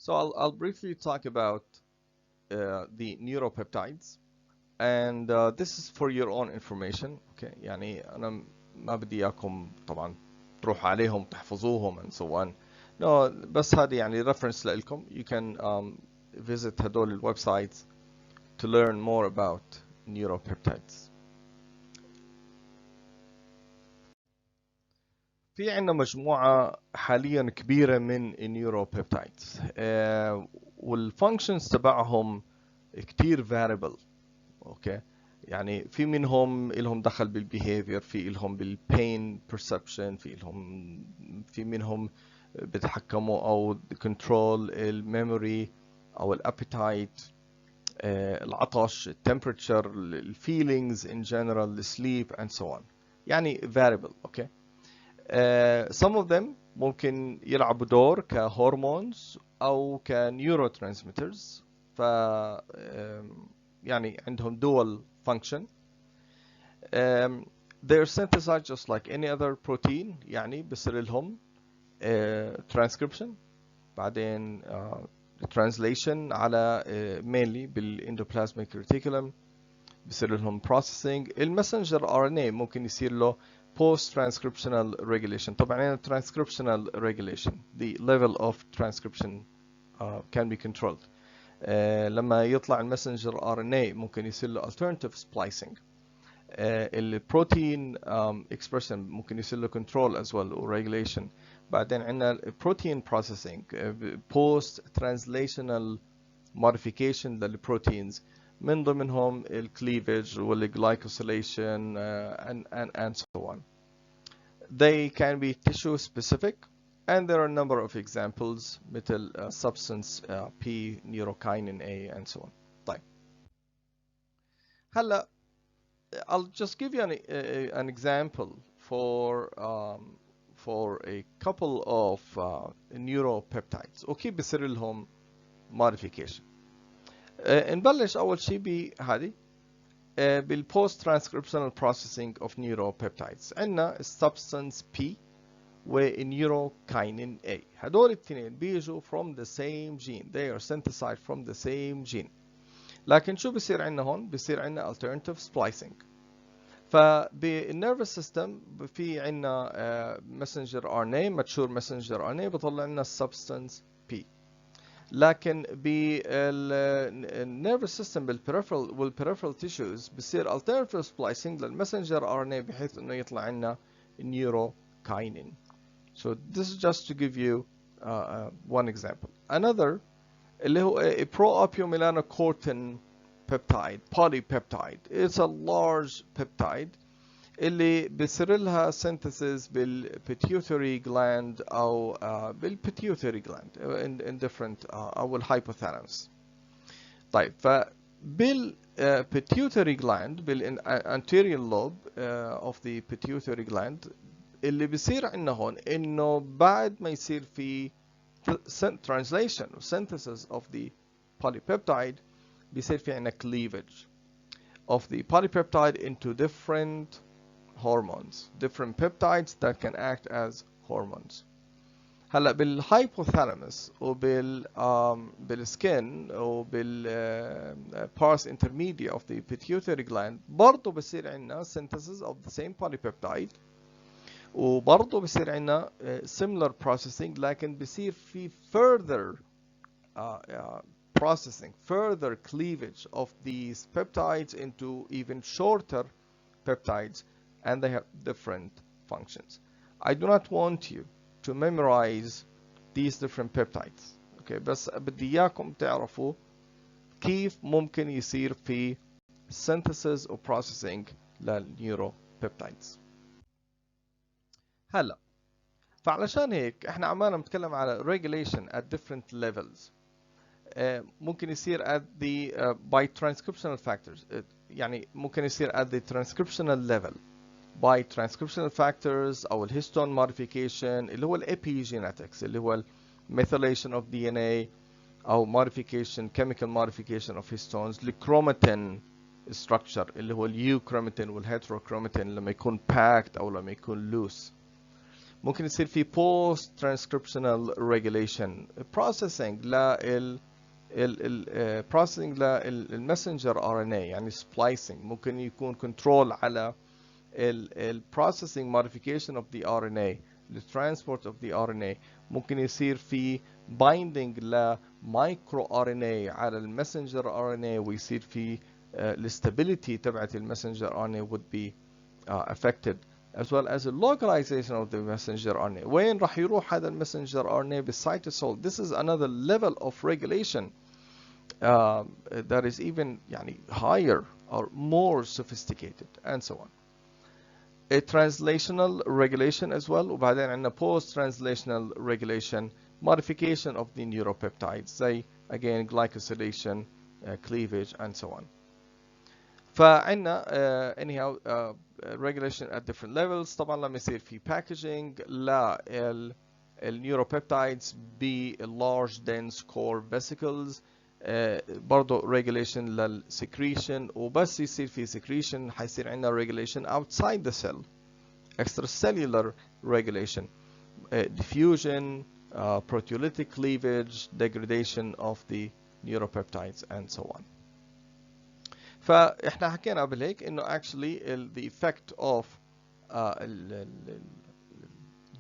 So I'll briefly talk about the neuropeptides, and this is for your own information. Okay, يعني أنا ما بدي إياكم طبعا تروحوا عليهم تحفظوهم and so on. No, بس هذه يعني reference لإلكم. You can visit هدول الويبسايتس to learn more about neuropeptides. في عندنا مجموعة حاليا كبيرة من النيوروبيبتايدز والفانكشنز تبعهم كتير variable. اوكي، يعني في منهم لهم دخل بالبيهيفير، في لهم بالبين perception، في منهم بيتحكموا او كنترول الميموري او الابيتايت، العطش، التمبرتشر، الفيلينجز in general، السليب and so on. يعني variable. اوكي. some of them ممكن يلعبوا دور كهرمونز أو كنيوروترانسميترز، ف يعني عندهم dual function. they're synthesized just like any other protein، يعني بصير لهم transcription، بعدين translation على mainly بالendoplasmic reticulum، بصير لهم processing. المسنجر RNA ممكن يصير له post-transcriptional regulation. طبعا هنا transcriptional regulation the level of transcription can be controlled. لما يطلع المسنجر RNA ممكن يصير له alternative splicing. البروتين expression ممكن يصير له control as well or regulation. بعدين عندنا protein processing post-translational modification للبروتينز، من ضمنهم الكليفج والglycosylation and so on. They can be tissue specific and there are a number of examples مثل substance P, neurokinin A and so on. طيب هلا I'll just give you an example for a couple of neuropeptides وكيف بيصير لهم modification. نبلش أول شيء بهذه بالpost transcriptional processing of neuropeptides. عندنا substance P ونيوروكاينين A. هدول الاثنين بيجوا from the same gene. They are synthesized from the same gene. لكن شو بيصير عندنا هون؟ بيصير عندنا alternative splicing. فبالنيرفس سيستم في عندنا messenger RNA mature messenger RNA بطلع لنا substance P. لكن بالنيرفس سيستم والبريفرال تيشوز بصير alternative splicing للمسنجر RNA بحيث انه يطلع لنا neurokinin. So this is just to give you one example. Another اللي هو pro-opiomelanocortin peptide polypeptide. It's a large peptide اللي بيصير لها synthesis بالpituitary gland أو بالpituitary gland in different أو الhypothalamus. طيب فبالpituitary gland anterior lobe of the pituitary gland اللي بيصير عندنا هون إنه بعد ما يصير في translation or synthesis of the polypeptide بيصير في عندنا cleavage of the polypeptide into different hormones, different peptides that can act as hormones. هلا بالhypothalamus بالskin pars intermedia of the pituitary gland برضه بصير عندنا synthesis of the same polypeptide وبرضه بصير عندنا similar processing لكن بصير في further processing, further cleavage of these peptides into even shorter peptides, and they have different functions. I do not want you to memorize these different peptides. Okay, بس بدي إياكم تعرفوا كيف ممكن يصير في synthesis or processing للنيوروبيبتايدز. هلا فعلشان هيك احنا عمالنا نتكلم على regulation at different levels. ممكن يصير at the by transcriptional factors. يعني ممكن يصير at the transcriptional level by transcriptional factors أو الهيستون modification اللي هو epigenetics اللي هو methylation of DNA أو modification chemical modification of histones الchromatin structure اللي هو اليوكروماتين والهيتروكروماتين لما يكون packed أو لما يكون loose. ممكن يصير في post transcriptional regulation processing processing للمسنجر RNA يعني splicing. ممكن يكون control على processing modification of the RNA, the transport of the RNA. ممكن يصير في binding لمايكرو RNA على المسنجر RNA ويصير في الستابيليتي تبعت المسنجر RNA would be affected, as well as the localization of the messenger RNA. وين راح يروح هذا المسنجر RNA بالcytosol. This is another level of regulation that is even يعني higher or more sophisticated, and so on. A translational regulation as well. وبعدين عندنا post translational regulation, modification of the neuropeptides زي again glycosylation, cleavage, and so on. فعندنا anyhow regulation at different levels. طبعا لما يصير في packaging للنيوروبيبتايدز ب large dense core vesicles برضو regulation للسكريشن. وبس يصير في secretion حيصير عندنا regulation outside the cell, extracellular regulation, diffusion, proteolytic cleavage, degradation of the neuropeptides, and so on. فاحنا حكينا قبل هيك انه actually the effect of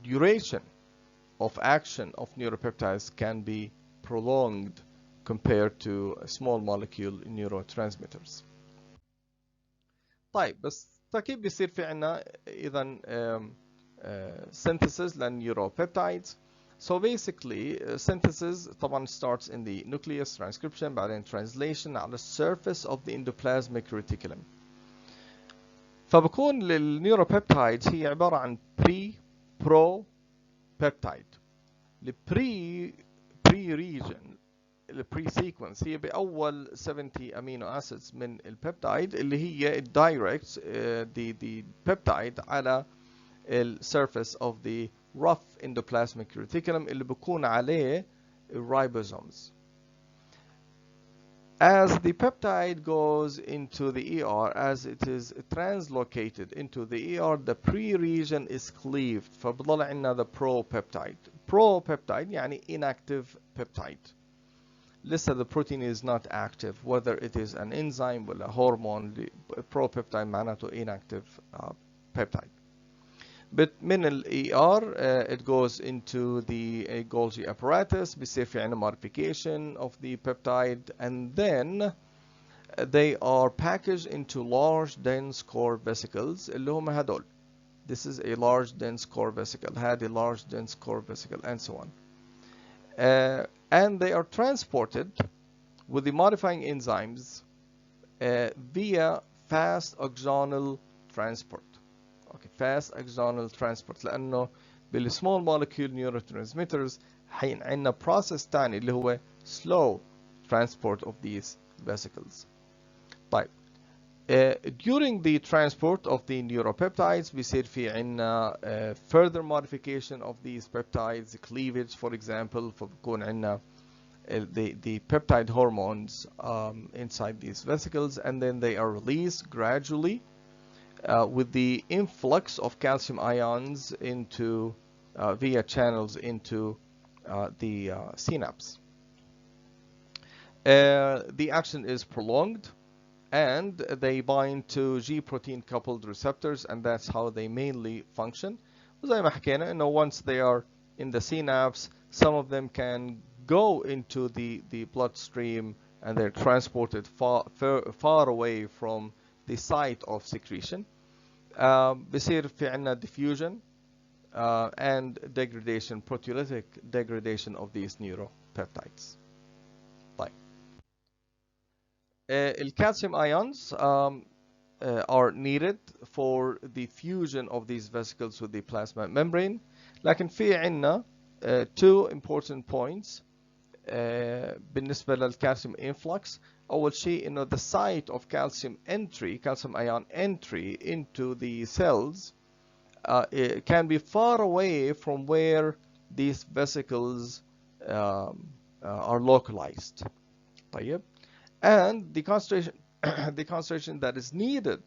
duration of action of neuropeptides can be prolonged compared to small molecule neurotransmitters. طيب بس كيف بيصير في عنا اذا synthesis للنeuropeptides. So basically synthesis طبعا starts in the nucleus, transcription, بعدين translation على surface of the endoplasmic reticulum. فبكون للنيوروبيبتايدز هي عبارة عن pre-pro peptide. البري region البري سيكونس هي بأول 70 امينو اسيدز من البيبتايد اللي هي الدايركت the peptide على السيرفيس of the rough endoplasmic reticulum اللي بكون عليه ribosomes. As the peptide goes into the ER, as it is translocated into the ER, the pre-region is cleaved. فبضل عندنا the pro-peptide. Pro-peptide يعني inactive peptide. لسه the protein is not active, whether it is an enzyme or a hormone. Pro-peptide معناته inactive peptide. But من ال ER it goes into the Golgi apparatus. بيصير في عنا modification of the peptide, and then they are packaged into large dense core vesicles اللي هم هدول. This is a large dense core vesicle. هذه large dense core vesicle, and so on. And they are transported with the modifying enzymes via fast axonal transport. Okay, fast axonal transport لأنه بالsmall molecule neurotransmitters حين عندنا process تاني اللي هو slow transport of these vesicles. طيب during the transport of the neuropeptides بيصير في عندنا further modification of these peptides, cleavage for example. فبكون عندنا the peptide hormones inside these vesicles, and then they are released gradually with the influx of calcium ions into via channels into the synapse. The action is prolonged, and they bind to G protein coupled receptors, and that's how they mainly function. وزي ما حكينا انه once they are in the synapse, some of them can go into the bloodstream and they're transported far away from the site of secretion. بصير في عنا diffusion and degradation, proteolytic degradation of these neuropeptides. طيب calcium ions are needed for the fusion of these vesicles with the plasma membrane. لكن في عنا two important points بالنسبة للcalcium influx. أول شيء إنه the site of calcium entry, calcium ion entry into the cells it can be far away from where these vesicles are localized. طيب. And the concentration that is needed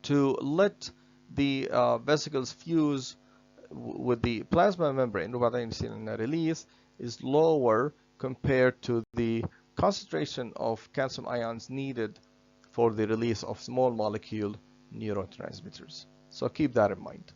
to let the vesicles fuse with the plasma membrane وبعدين يصير لنا release is lower compared to the concentration of calcium ions needed for the release of small molecule neurotransmitters. So keep that in mind.